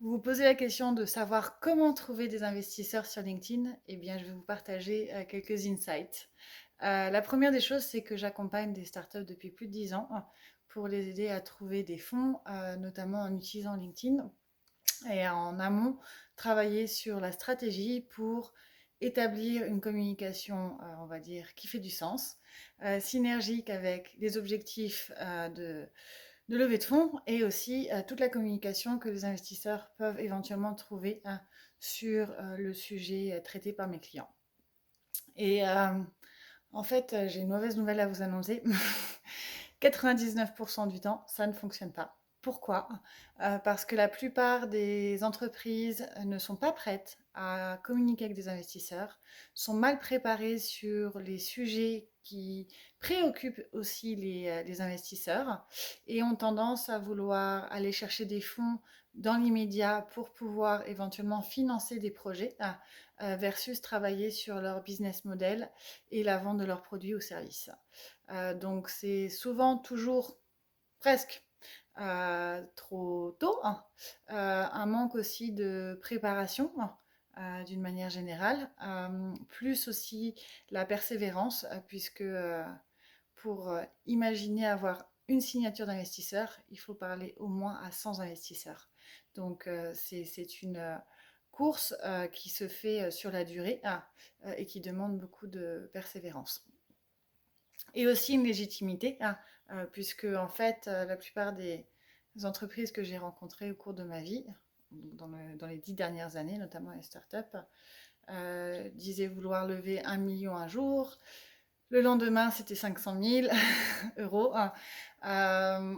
Vous vous posez la question de savoir comment trouver des investisseurs sur LinkedIn? Eh bien, je vais vous partager quelques insights. La première des choses, c'est que j'accompagne des startups depuis plus de 10 ans pour les aider à trouver des fonds, notamment en utilisant LinkedIn et en amont, travailler sur la stratégie pour établir une communication, on va dire, qui fait du sens, synergique avec les objectifs de levée de fonds et aussi toute la communication que les investisseurs peuvent éventuellement trouver sur le sujet traité par mes clients. Et en fait, j'ai une mauvaise nouvelle à vous annoncer. 99% du temps, ça ne fonctionne pas. Pourquoi? Parce que la plupart des entreprises ne sont pas prêtes à communiquer avec des investisseurs, sont mal préparées sur les sujets qui préoccupent aussi les investisseurs et ont tendance à vouloir aller chercher des fonds dans l'immédiat pour pouvoir éventuellement financer des projets versus travailler sur leur business model et la vente de leurs produits ou services. Donc c'est souvent toujours presque trop tôt, hein. Un manque aussi de préparation d'une manière générale, plus aussi la persévérance, puisque pour imaginer avoir une signature d'investisseur, il faut parler au moins à 100 investisseurs. Donc c'est une course qui se fait sur la durée et qui demande beaucoup de persévérance. Et aussi une légitimité, puisque en fait, la plupart des entreprises que j'ai rencontrées au cours de ma vie, dans les 10 dernières années, notamment les startups, disaient vouloir lever 1 million un jour. Le lendemain, c'était 500 000 euros,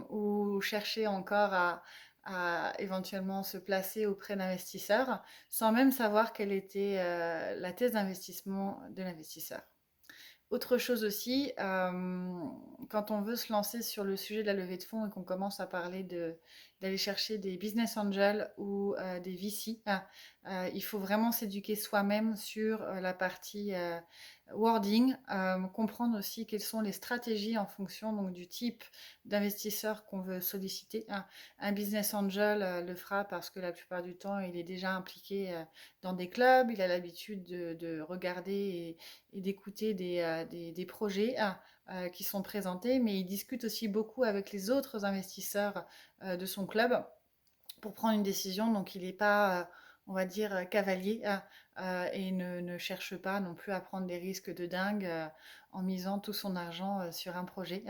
ou chercher encore à éventuellement se placer auprès d'investisseurs sans même savoir quelle était la thèse d'investissement de l'investisseur. Autre chose aussi, quand on veut se lancer sur le sujet de la levée de fonds et qu'on commence à parler d'aller chercher des business angels ou des VC, il faut vraiment s'éduquer soi-même sur la partie wording, comprendre aussi quelles sont les stratégies en fonction donc, du type d'investisseur qu'on veut solliciter. Un business angel le fera parce que la plupart du temps, il est déjà impliqué dans des clubs, il a l'habitude de regarder et d'écouter des projets qui sont présentés, mais il discute aussi beaucoup avec les autres investisseurs de son club pour prendre une décision. Donc, il n'est pas, on va dire, cavalier et ne cherche pas non plus à prendre des risques de dingue en misant tout son argent sur un projet.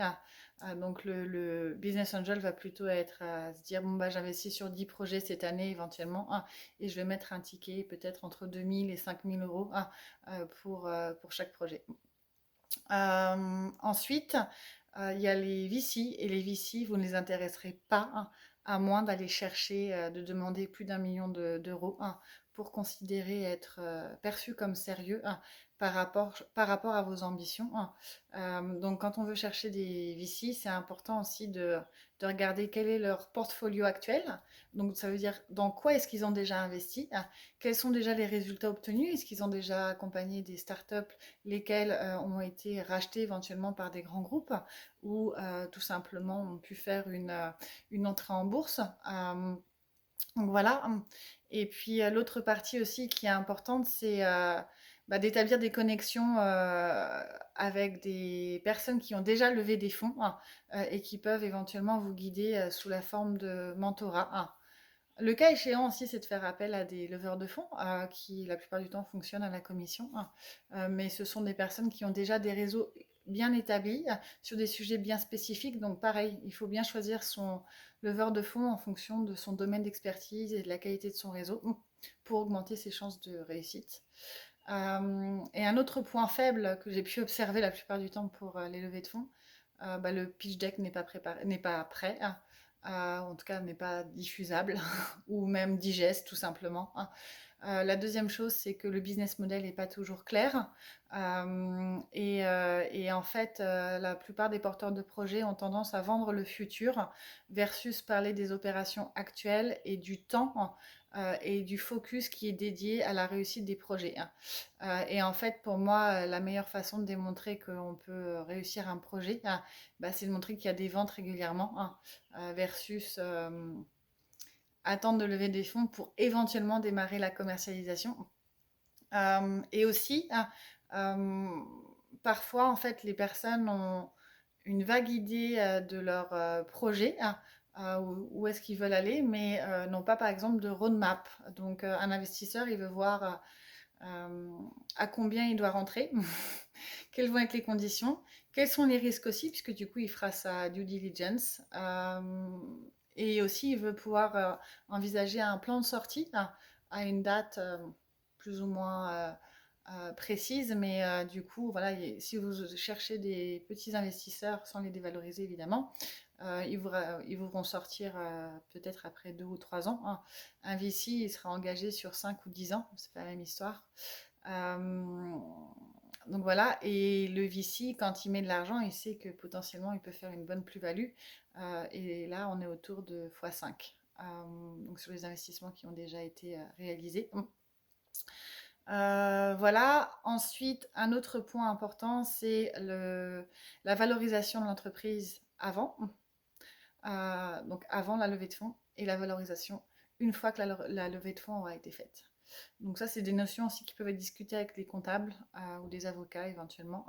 Donc, le business angel va plutôt être à se dire, bon, bah, j'investis sur 10 projets cette année éventuellement et je vais mettre un ticket peut-être entre 2 000 et 5 000 euros pour chaque projet. Ensuite, il y a les VC et les VC, vous ne les intéresserez pas à moins d'aller chercher, de demander plus d'1 million d'euros pour considérer être perçu comme sérieux par rapport à vos ambitions. Donc, quand on veut chercher des VC, c'est important aussi de regarder quel est leur portfolio actuel. Donc, ça veut dire dans quoi est-ce qu'ils ont déjà investi, quels sont déjà les résultats obtenus, est-ce qu'ils ont déjà accompagné des startups lesquels ont été rachetés éventuellement par des grands groupes ou tout simplement ont pu faire une entrée en bourse. Donc voilà. Et puis l'autre partie aussi qui est importante, c'est d'établir des connexions avec des personnes qui ont déjà levé des fonds et qui peuvent éventuellement vous guider sous la forme de mentorat. Le cas échéant aussi, c'est de faire appel à des leveurs de fonds qui, la plupart du temps, fonctionnent à la commission. Mais ce sont des personnes qui ont déjà des réseaux bien établis sur des sujets bien spécifiques. Donc, pareil, il faut bien choisir son leveur de fonds en fonction de son domaine d'expertise et de la qualité de son réseau pour augmenter ses chances de réussite. Et un autre point faible que j'ai pu observer la plupart du temps pour les levées de fonds, le pitch deck n'est pas préparé, n'est pas prêt, en tout cas n'est pas diffusable ou même digeste tout simplement. La deuxième chose, c'est que le business model n'est pas toujours clair. Et en fait, la plupart des porteurs de projets ont tendance à vendre le futur versus parler des opérations actuelles et du temps et du focus qui est dédié à la réussite des projets. Et en fait, pour moi, la meilleure façon de démontrer qu'on peut réussir un projet, c'est de montrer qu'il y a des ventes régulièrement versus attendre de lever des fonds pour éventuellement démarrer la commercialisation. Et aussi, parfois, en fait, les personnes ont une vague idée de leur projet, où est-ce qu'ils veulent aller, mais n'ont pas, par exemple, de roadmap. Donc, un investisseur, il veut voir à combien il doit rentrer, quelles vont être les conditions, quels sont les risques aussi, puisque du coup, il fera sa due diligence. Et aussi, il veut pouvoir envisager un plan de sortie à une date plus ou moins précise, mais du coup, voilà, si vous cherchez des petits investisseurs, sans les dévaloriser évidemment, ils vont sortir peut-être après 2 ou 3 ans, hein. Un VC, il sera engagé sur 5 ou 10 ans, c'est pas la même histoire. Euh, donc voilà, et le VC, quand il met de l'argent, il sait que potentiellement il peut faire une bonne plus-value. Et là, on est autour de x5. Donc sur les investissements qui ont déjà été réalisés. Voilà. Ensuite, un autre point important, c'est la valorisation de l'entreprise avant. Donc avant la levée de fonds et la valorisation une fois que la levée de fonds aura été faite. Donc ça, c'est des notions aussi qui peuvent être discutées avec des comptables ou des avocats éventuellement.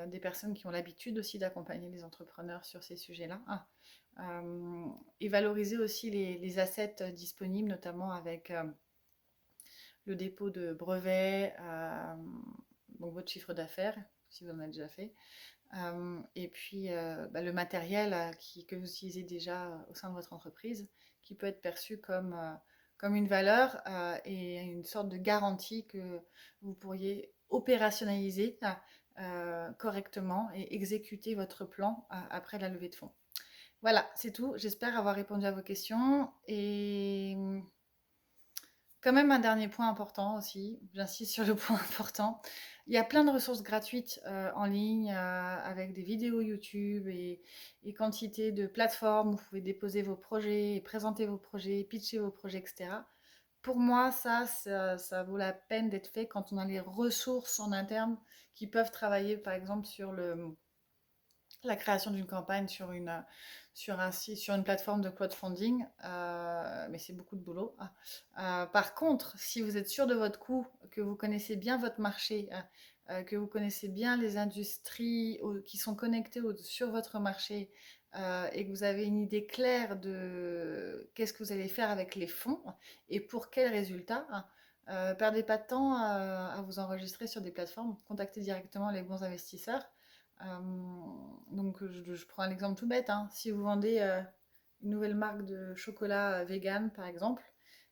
Des personnes qui ont l'habitude aussi d'accompagner les entrepreneurs sur ces sujets-là. Et valoriser aussi les assets disponibles, notamment avec le dépôt de brevets, donc votre chiffre d'affaires, si vous en avez déjà fait, et puis le matériel que vous utilisez déjà au sein de votre entreprise, qui peut être perçu comme une valeur et une sorte de garantie que vous pourriez opérationnaliser correctement et exécuter votre plan après la levée de fonds. Voilà, c'est tout. J'espère avoir répondu à vos questions. Et quand même un dernier point important aussi, j'insiste sur le point important. Il y a plein de ressources gratuites en ligne avec des vidéos YouTube et quantité de plateformes où vous pouvez déposer vos projets, et présenter vos projets, pitcher vos projets, etc. Pour moi, ça vaut la peine d'être fait quand on a les ressources en interne qui peuvent travailler, par exemple, sur la création d'une campagne sur un site, sur une plateforme de crowdfunding, mais c'est beaucoup de boulot. Par contre, si vous êtes sûr de votre coût, que vous connaissez bien votre marché, que vous connaissez bien les industries qui sont connectées sur votre marché, et que vous avez une idée claire de qu'est-ce que vous allez faire avec les fonds et pour quels résultats, perdez pas de temps à vous enregistrer sur des plateformes, contactez directement les bons investisseurs. Donc je prends un exemple tout bête, hein. Si vous vendez une nouvelle marque de chocolat vegan par exemple,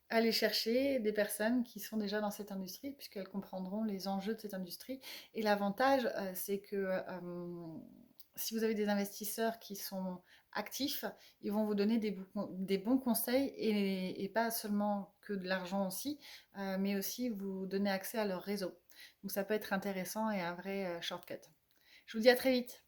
allez chercher des personnes qui sont déjà dans cette industrie puisqu'elles comprendront les enjeux de cette industrie. Et l'avantage, c'est que si vous avez des investisseurs qui sont actifs, ils vont vous donner des bons conseils et pas seulement que de l'argent aussi, mais aussi vous donner accès à leur réseau. Donc ça peut être intéressant et un vrai shortcut. Je vous dis à très vite.